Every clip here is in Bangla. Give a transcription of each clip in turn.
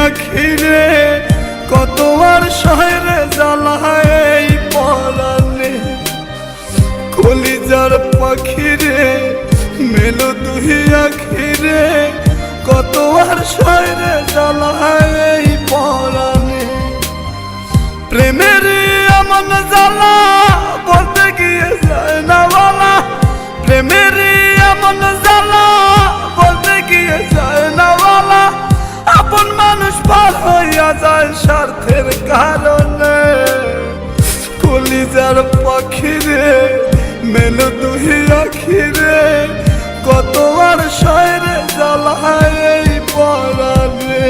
আখিরে কত আর শহরে জ্বালায় এই পরাণে। কলিজার পাখিরে মেলো তুই আখিরে কত আর শহরে জ্বালায় এই পরাণে। প্রেমের এমন জ্বালা বলতে গিয়ে যায় না বলা, প্রেমের এমন জ্বালা বলতে গিয়ে যায় না বলা। আপন মানুষ পার হইয়া যায় স্বার্থের কারণে। কলিজার পাখিরে মেলো তুই আখিরে কত আর শহরে জ্বালায় এই পরাণে।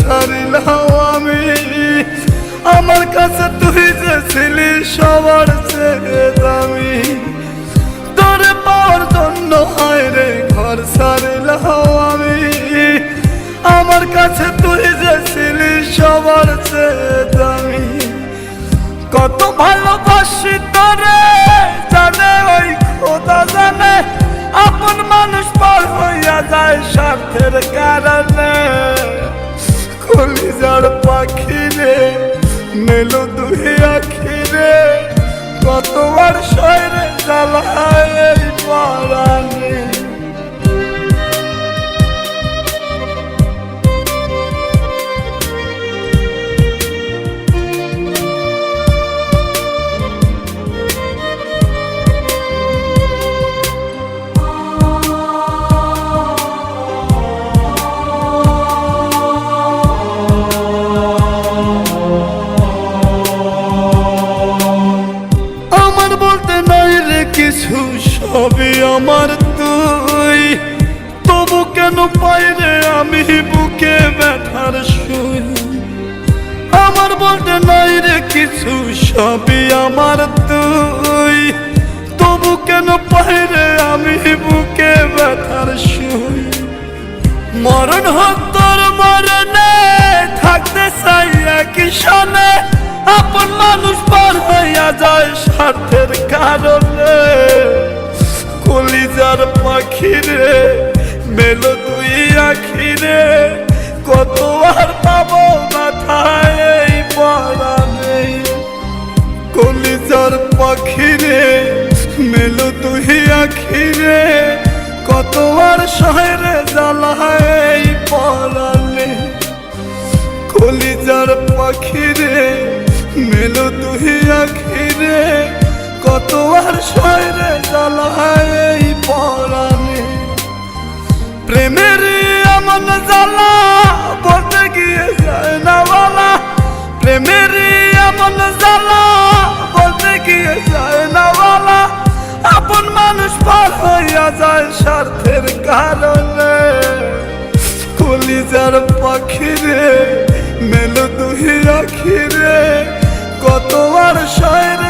ছাড়িলাম আমি আমার কাছে তুই যে ছিলি সবার চেয়ে দামি। তোরে পাওয়ার জন্য হায় রে ঘর ছাড়িলাম আমি আমার কাছে তুই যে ছিলি সবার চেয়ে দামি। কত ভালোবাসি তোরে জানে ওই খোদা জানে, আপন মানুষ পার হইয়া যায় স্বার্থের কারণে। কলিজার পাখিরে মেলো তুই আখিরে কত আর শহরে জ্বালায় এই পরাণে। কিছু সবই আমার তুই, তবু কেন পাই রে আমি বুকে ব্যথার সুই। আমার বলতে নাই রে কিছু সবই আমার তুই, তবু কেন পাই রে আমি বুকে ব্যথার সুই। মরণ হোক তোর মরণে থাকতে চাই একই সনে, আপন মানুষ পার হইয়া যায় স্বার্থের কারণে। কলিজার পাখিরে মেলো তুই আখিরে কত আর পাবো মাথায় এই পরাণে। কলিজার পাখিরে মেলো তুই আখিরে কত আর শহরে জ্বালায় এই পরাণে। কলিজার পাখিরে মেলো তুই আখিরে কত আর শহরে জ্বালায় এই পরাণে। প্রেমের এমন জ্বালা বলতে গিয়ে যায় না বলা, প্রেমের এমন জ্বালা বলতে গিয়ে যায় না বলা। আপন মানুষ পার হইয়া যায় স্বার্থের কারণে। কলিজার পাখিরে মেলো তুই আখিরে কত আর শহরে